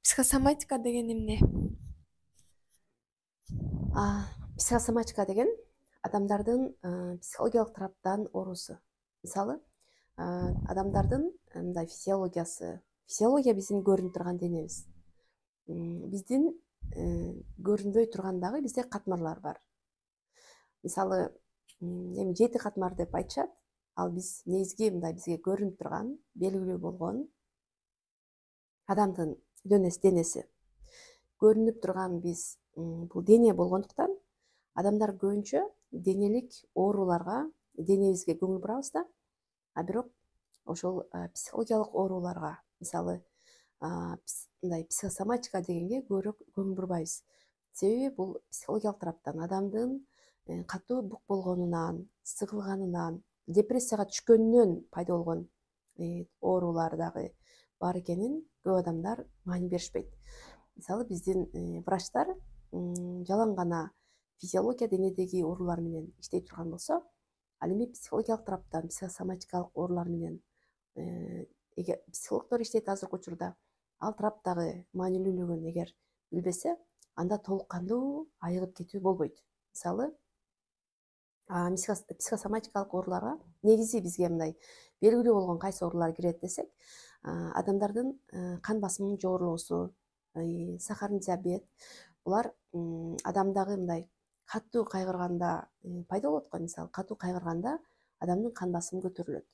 Психосоматика деген эмне? Психосоматика деген адамдардын психологиялык тараптан оорусу. Мисалы, адамдардын мындай физиология биздин көрүнүп турган денебиз. Биздин көрүнбөй турган дагы бизде катмарлар бар. Мисалы, эми 7 катмар деп айтышат. Ал биз негизги мындай бизге көрүнүп турган, белгилүү болгон адамдын денеси. Көрүнүп турган биз бул дене болгондуктан адамдар көбүнчө денелик ооруларга, денебизге көңүл бурабыз да, бирок ошол психологиялык ооруларга, мисалы, мындай психосоматика дегенге көбүрөөк көңүл бурбайбыз. Себеби бул психологиялык тараптан адамдын катуу бук болгонунан, сыгылганынан, депрессияга түшкөнүнөн пайда болгон оорулар дагы бар экенин көп адамдар маани беришпейт. Мисалы, биздин врачтар жалаң гана физиология, денедеги оорулар менен иштей турган болсо, ал эми психологиялык тараптан психосоматикалык оорулар менен эгер психологдор иштейт азыркы учурда, ал тараптагы маанилүүлүгүн эгер билбесе, анда толук кандуу айыгып кетүү болбойт. Мисалы, психосоматикалык ооруларга негизи бизге мындай белгилүү болгон кайсы оорулар кирет десек, адамдардын кан басымынын жогорулоосу, сахарный диабет, булар адамдагы мындай катуу кайгырганда пайда болот го. Мисалы, катуу кайгырганда адамдын кан басымы көтөрүлөт.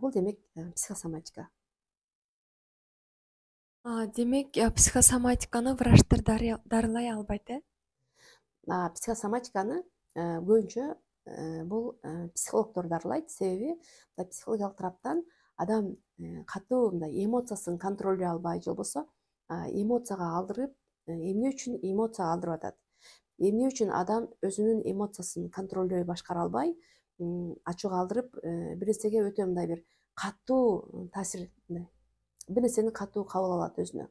Бул демек психосоматика. Демек, психосоматиканы врачтар дарылай албайт, э? Психосоматиканы көбүнчө бул психологдор дарылайт. Себеби психологиялык тараптан адам катуу мындай эмоциясын контролдой албай, же болбосо эмоцияга алдырып, эмне үчүн эмоцияга алдырып атат? Эмне үчүн адам өзүнүн эмоциясын контролдой башкара албай, ачууга алдырып, бир нерсеге өтө мындай бир катуу таасир, бир нерсени катуу кабыл алат өзүнө.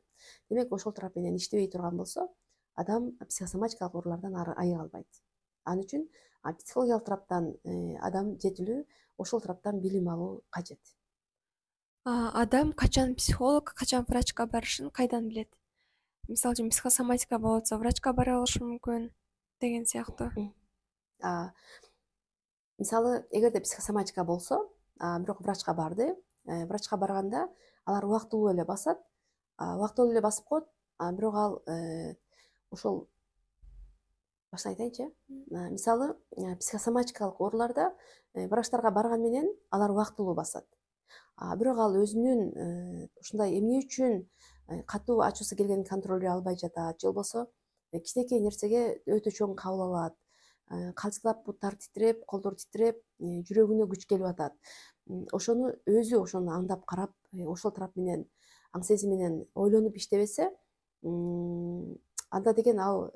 Демек, ошол тарап менен иштебей турган болсо, адам психосоматикалык оорулардан айыга албайт. Ал үчүн психологиялык тараптан адам жетилүү, ошол тараптан билим алуу кажет. Адам качан психолог, качан врачка барышын кайдан билет? Мисалы үчүн психосоматика болуп атса, врачка бара алышы мүмкүн деген сыяктуу. Мисалы, эгерде психосоматика болсо, бирок врачка барды, врачка барганда алар убактылуу эле басат, убактылуу эле басып коет, бирок ал ошол баштан айтайынчы. Мисалы, психосоматикалык ооруларда врачтарга барган менен алар убактылуу басат. Бирок ал өзүнүн ушундай эмне үчүн катуу ачуусу келгенин контролдой албай жатат, же болбосо кичинекей нерсеге өтө чоң кабыл алат, калчылдап буттары титиреп, колдору титиреп, жүрөгүнө күч келип атат. Ошону өзү ошону аңдап карап, ошол тарап менен, аң сезим менен ойлонуп иштебесе, анда деген ал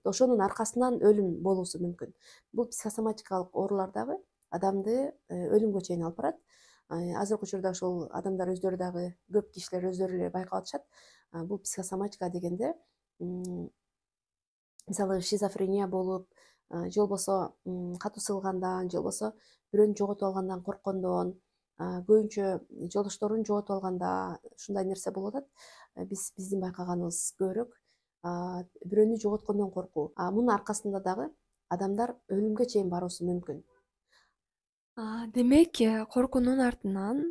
ошонун аркасынан өлүм болуусу мүмкүн. Бул психосоматикалык оорулар дагы адамды өлүмгө чейин алып барат. Азыркы учурда ошол адамдар өздөрү дагы, көп кишилер өздөрү эле байкап атышат. Бул психосоматика дегенде, мисалы, шизофрения болуп, же болбосо катуу сыгылгандан, же болбосо бирөөнү жоготуп алгандан корккондон, көбүнчө жолдошторун жоготуп алганда ушундай нерсе болуп атат. Биздин байкаганыбыз көбүрөөк бирөөнү жоготкондон коркуу. Мунун аркасында дагы адамдар өлүмгө чейин баруусу мүмкүн. Демек, коркуунун артынан,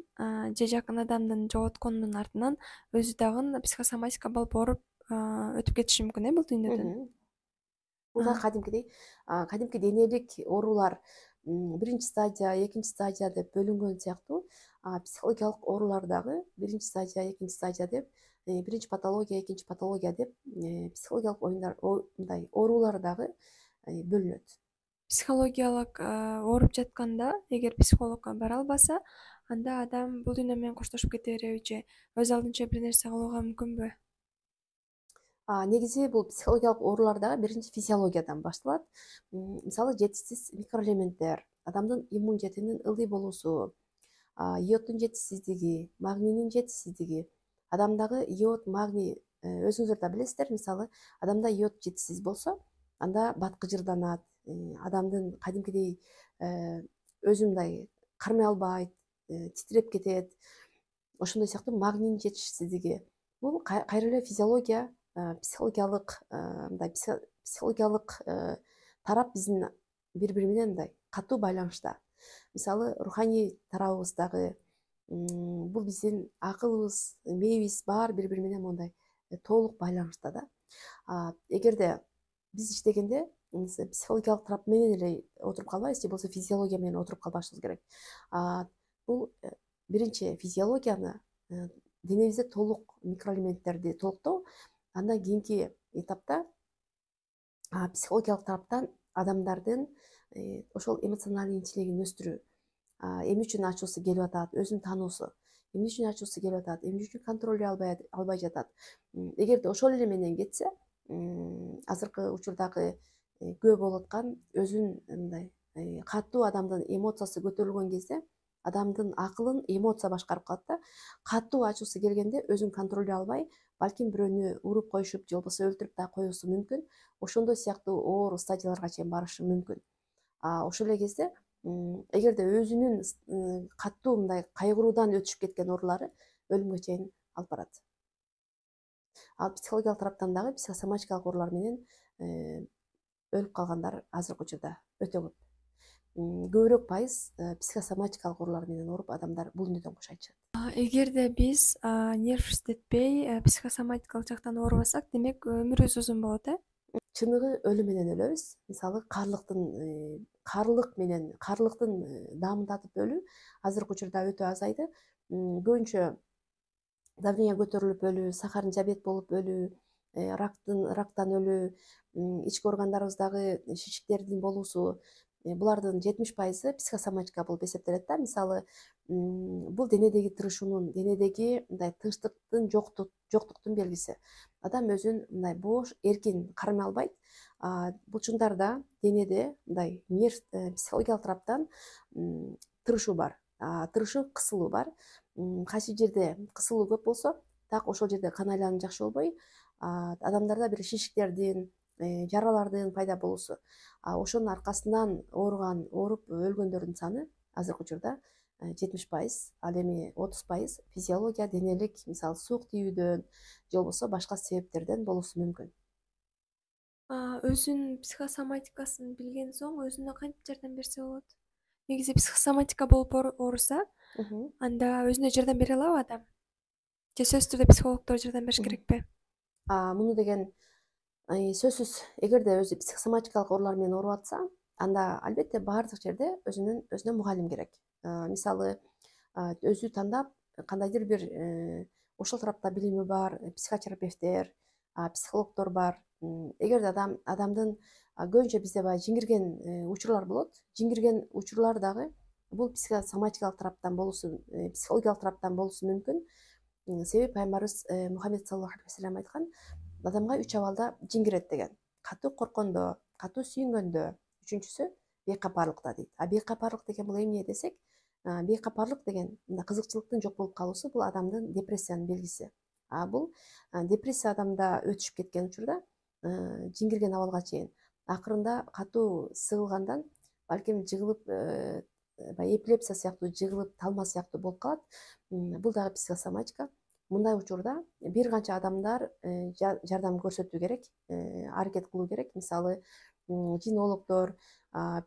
же жакын адамдын жоготконунун артынан өзү дагы психосоматика болуп ооруп өтүп кетиши мүмкүн, бул дүйнөдөн. Бул да кадимки денелик оорулар биринчи стадия, экинчи стадия деп бөлүнгөн сыяктуу, психологиялык оорулар дагы биринчи стадия, экинчи стадия деп, биринчи патология, экинчи патология деп психологиялык мындай оорулар дагы бөлүнөт. Психологиялык ооруп жатканда, эгер психологко бара албаса, анда адам бул дүйнө менен коштошуп кете береби же өз алдынча бир нерсе кылууга мүмкүнбү? Негизи бул психологиялык оорулар дагы биринчи физиологиядан башталат. Мисалы, жетишсиз микроэлементтер, адамдын иммунитетинин ылдый болуусу, йоддун жетишсиздиги, магнийдин жетишсиздиги. Адамдагы йод, магний өзүңүздөр да билесиздер. Мисалы, адамда йод жетишсиз болсо, анда бат кыжырданат, адамдын кадимкидей өзүн мындай кармай албайт, титиреп кетет. Ошондой сыяктуу магнийдин жетишсиздиги. бул кайра эле физиология, психологиялык мындай психологиялык тарап биздин бири бири менен мындай катуу байланышта. Мисалы руханий тарабыбыз дагы бул биздин акылыбыз, мээбиз баары бири бири менен мондай толук байланышта да. Эгерде биз иштегенде психологиялык тарап менен эле отуруп калбайбыз, же болбосо физиология менен отуруп калбашыбыз керек. Бул биринчи физиологияны, денебизде толук микроэлементтерди толуктоо, андан кийинки этапта психологиялык тараптан адамдардын ошол эмоциональный интеллигин өстүрүү, эмне үчүн ачуусу келип атат, өзүн таануусу, эмне үчүн ачуусу келип атат, эмне үчүн контролдой албай жатат. Эгерде ошол эле менен кетсе, азыркы учурдагы күбө болуп аткан өзүн мындай катуу адамдын эмоциясы көтөрүлгөн кезде адамдын акылын эмоция башкарып калат да. Катуу ачуусу келгенде өзүн контролдой албай, балким бирөөнү уруп коюшуп же болбосо өлтүрүп да коюусу мүмкүн. Ошондой сыяктуу оор стадияларга чейин барышы мүмкүн. Ошол эле кезде эгерде өзүнүн катуу мындай кайгыруудан өтүшүп кеткен оорулары өлүмгө чейин алып барат. Ал психологиялык тараптан дагы психосоматикалык оорулар менен өлүп калгандар азыркы учурда өтө көп. Көбүрөөк пайыз психосоматикалык оорулар менен ооруп адамдар бул дүнүйдөн кош айтышат. Эгерде биз нервсиздетпей психосоматикалык жактан оорубасак, демек өмүрүбүз узун болот, Чыныгы өлүм менен өлөбүз. Мисалы каарылыктын даамындатып өлүү азыркы учурда өтө азайды. Көбүнчө давление көтөрүлүп өлүү, сахарный диабет болуп өлүү, рактан өлүү, ички органдарыбыздагы шишиктердин болуусу, булардын 70% психосоматика болуп эсептелет да. Мисалы, бул денедеги тырышуунун, денедеги мындай тынчтыктын жоктуктун белгиси. Адам өзүн мындай бош, эркин кармай албайт. Бул чындарда денеде мындай нерв психологиялык тараптан тырышуу бар, тырышуу, кысылуу бар. Кайсы жерде кысылуу көп болсо, так ошол жерде кан айлануу жакшы болбой, адамдарда бир шишиктердин, жаралардын пайда болуусу. Ошонун аркасынан ооруп өлгөндөрдүн саны азыркы учурда 70%, ал эми 30% физиология, денелик, мисалы суук тийүүдөн же болбосо башка себептерден болуусу мүмкүн. Өзүнүн психосоматикасын билген соң өзүнө кантип жардам берсе болот? Негизи психосоматика болуп ооруса, анда өзүнө жардам бере алабы адам? Же сөзсүз түрдө психологдор жардам бериш керекпи? Муну деген сөзсүз, эгерде өзү психосоматикалык оорулар менен ооруп атса, анда албетте баардык жерде өзүнө мугалим керек. Мисалы, өзү тандап кандайдыр бир ошол тарапта билими бар психотерапевттер, психологдор бар. Эгерде адамдын көбүнчө бизде баягы жиңирген учурлар болот. Жиңирген учурлар дагы бул психосоматикалык тараптан болуусу, психологиялык тараптан болуусу мүмкүн. Себеби пайгамбарыбыз Мухаммед саллаллаху алейхи вассалам айткан, адамга 3 абалда жиңирет деген. Катуу корккондо, катуу сүйүнгөндө, үчүнчүсү бейкапарлыкта дейт. Бейкапарлык деген бул эмне десек, бейкапарлык деген кызыкчылыктын жок болуп калуусу, бул адамдын депрессиянын белгиси. Бул депрессия адамда өтүшүп кеткен учурда, жиңирген абалга чейин акырында катуу сыгылгандан балким жыгылып, баягы эпилепсия сыяктуу жыгылып, талма сыяктуу болуп калат. Бул дагы психосоматика. Мындай учурда бир канча адамдар жардам көрсөтүү керек, аракет кылуу керек. Мисалы, кинологдор,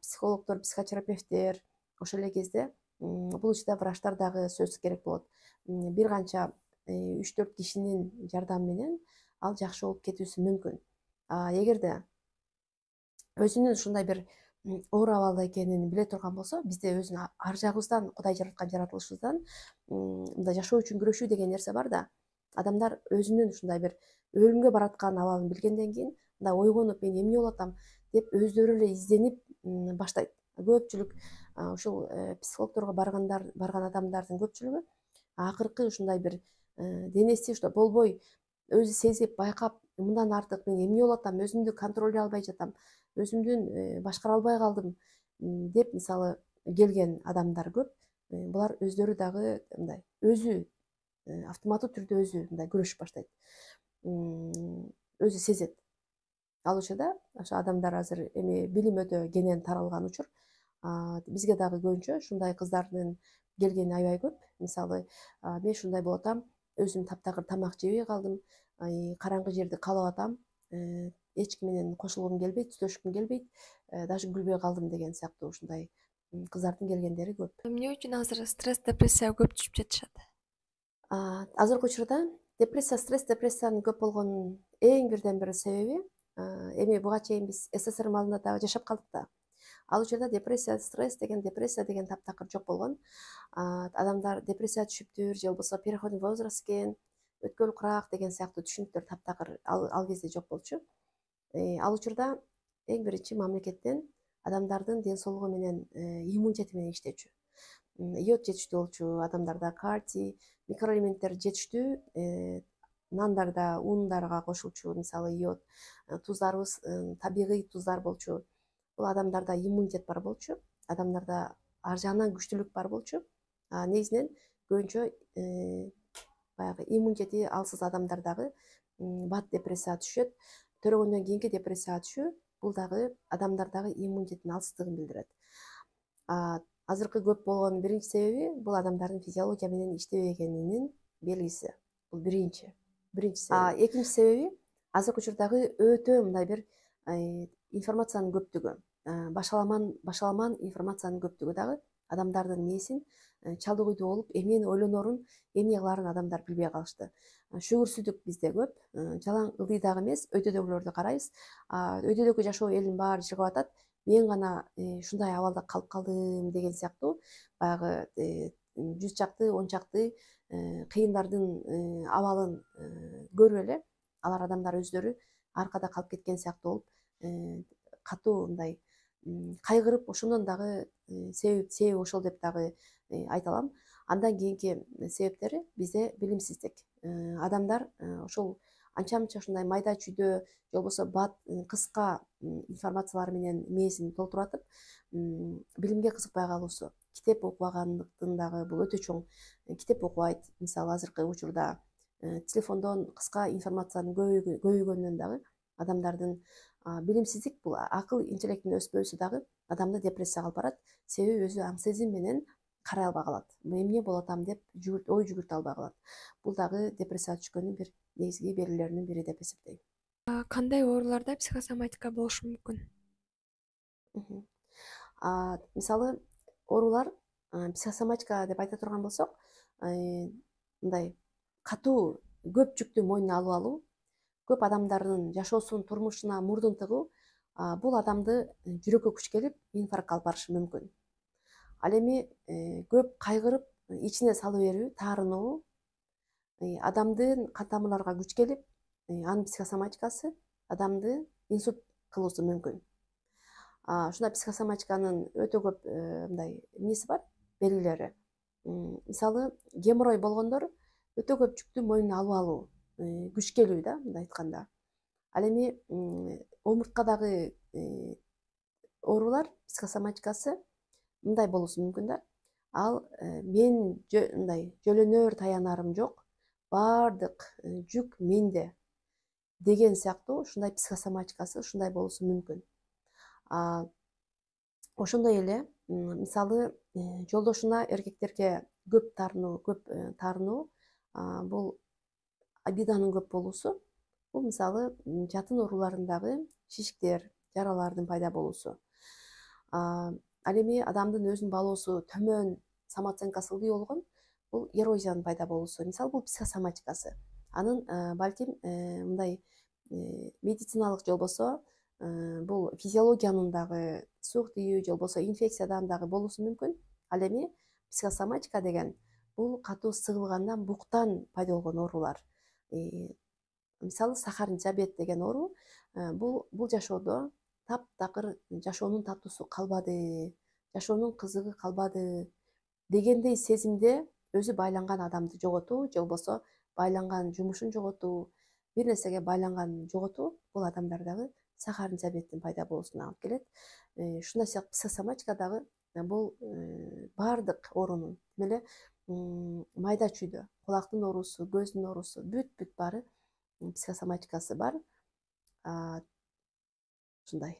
психологдор, психотерапевттер. Ошол эле кезде бул ичинде врачтар дагы сөзсүз керек болот. Бир канча 3-4 кишинин жардамы менен ал жакшы болуп кетүүсү мүмкүн. Эгерде өзүнүн ушундай бир оор абалда экенин биле турган болсо, бизде өзүнүн ар жагыбыздан, Кудай жараткан жаратылышыбыздан мындай жашоо үчүн күрөшүү деген нерсе бар да. Адамдар өзүнүн ушундай бир өлүмгө бараткан абалын билгенден кийин мындай ойгонуп, мен эмне болуп атам деп өздөрү эле изденип баштайт. Көпчүлүк ушул психологдорго барган адамдардын көпчүлүгү акыркы ушундай бир денеси ушундай болбой, өзү сезип, байкап, мындан артык мен эмне болуп атам, өзүмдү контролдой албай жатам, өзүмдүн башкара албай калдым деп мисалы келген адамдар көп. Булар өздөрү дагы мындай өзү автоматтуу түрдө өзү мындай күрөшүп баштайт. Өзү сезет. Ал учурда ошо адамдар азыр эми билим өтө кенен таралган учур. Бизге дагы көбүнчө ушундай кыздардын келгени аябай көп. Мисалы, мен ушундай болуп атам, өзүм таптакыр тамак жебей калдым, караңгы жерди каалап атам, эч ким менен кошулгум келбейт, түзөшкүм келбейт, даже күлбөй калдым деген сыяктуу ушундай кыздардын келгендери көп. Эмне үчүн азыр стресс, депрессияга көп түшүп жатышат? Азыркы учурда депрессия, стресс, депрессиянын көп болгонунун эң бирден бир себеби, эми буга чейин биз СССР маалында дагы жашап калдык да. Ал учурда депрессия деген таптакыр жок болгон. Адамдар депрессияга түшүптүр же болбосо переходный возраст экен, өткөл курак деген сыяктуу түшүнүктөр таптакыр ал кезде жок болчу. Ал учурда эң биринчи мамлекеттен адамдардын ден соолугу менен иммунитети менен иштечү. Йод жетиштүү болчу, адамдарда кальций, микроэлементтер жетиштүү, нандарда, ундарга кошулчу, мисалы йод, туздарыбыз табигый туздар болчу. Бул адамдарда иммунитет бар болчу, адамдарда ар жагынан күчтүүлүк бар болчу. Негизинен көбүнчө баягы иммунитети алсыз адамдар дагы бат депрессияга түшөт. Төрөгөндөн кийинки депрессияга түшүү бул дагы адамдардагы иммунитеттин алсыздыгын билдирет. Азыркы көп болгон биринчи себеби бул адамдардын физиология менен иштебегенинин белгиси. Бул биринчи себеби. Экинчи себеби азыркы учурдагы өтө мындай бир информациянын көптүгү, башаламан информациянын көптүгү дагы адамдардын мээсин чалдыгуйдуу болуп, эмнени ойлонорун, эмне кылаарын адамдар билбей калышты. Шүгүрсүздүк бизде көп, жалаң ылдыйдагы эмес, өйдөдөгүлөрдү карайбыз. Өйдөдөгү жашоо элдин баары чыгып атат. Мен гана ушундай абалда калып калдым деген сыяктуу баягы 100 чакты, 10 чакты кыйындардын абалын көрүп эле алар адамдар өздөрү аркада калып кеткен сыяктуу болуп, катуу мындай кайгырып, ошондон дагы себеби ошол деп дагы айта алам. Андан кийинки себептери бизде билимсиздик. Адамдар ошол анча-мынча ушундай майда чүйдө же болбосо бат кыска информациялар менен мээсин толтуратып, билимге кызыкпай калуусу. Китеп окубагандыктын дагы бул өтө чоң. Китеп окубайт, мисалы азыркы учурда телефондон кыска информациянын көбөйгөнүнөн дагы адамдардын билимсиздик, бул акыл интеллектинин өспөсү дагы адамды депрессияга алып барат. Себеби өзү аң сезим менен карай албай калат. Эмне болуп атам деп ой жүгүртө албай калат. Бул дагы депрессияга түшкөндүн бир негизги белгилеринин бири деп эсептейм. Кандай ооруларда психосоматика болушу мүмкүн? Мисалы оорулар психосоматика деп айта турган болсок, мындай катуу көп жүктү мойнуна алып алуу, көп адамдардын жашоосун, турмушуна мурдун тыгуу, бул адамды жүрөккө күч келип, инфарктка алып барышы мүмкүн. Ал эми көп кайгырып, ичине сала берүү, таарынуу, адамдын кан тамырларга күч келип, анын психосоматикасы адамды инсульт кылуусу мүмкүн. Ушундай психосоматиканын өтө көп мындай эмеси бар, белгилери. Мисалы, геморрой болгондор өтө көп жүктү мойнуна алып алуу, күч келүү да, мындай айтканда. Ал эми омурткадагы оорулар психосоматикасы мындай болуусу мүмкүн да. Ал мен мындай жөлөнөр таянарым жок, баардык жүк менде деген сыяктуу ушундай психосоматикасы ушундай болуусу мүмкүн. Ошондой эле мисалы жолдошуна, эркектерге көп таарынуу, бул обиданын көп болуусу, бул мисалы жатын ооруларындагы шишиктер, жаралардын пайда болуусу. Ал эми адамдын өзүнүн баалоосу төмөн, самооценкасы ылдый болгон, бул эрозиянын пайда болуусу. Мисалы бул психосоматикасы. Анын балким мындай медициналык же болбосо бул физиологиянын дагы суук тийүү же болбосо инфекциядан дагы болуусу мүмкүн. Ал эми психосоматика деген бул катуу сыгылгандан, буктан пайда болгон оорулар. Мисалы сахарный диабет деген оору, бул жашоодо таптакыр жашоонун татуусу калбады, жашоонун кызыгы калбады дегендей сезимде өзү байланган адамды жоготуу же болбосо байланган жумушун жоготуу, бир нерсеге байланган жоготуу бул адамдардагы сахарный диабеттин пайда болуусуна алып келет. Ушундай сыяктуу психосоматика дагы бул баардык оорунун эле майда чүйдө, кулактын оорусу, көздүн оорусу, бүт баары психосоматикасы бар. Ушундай.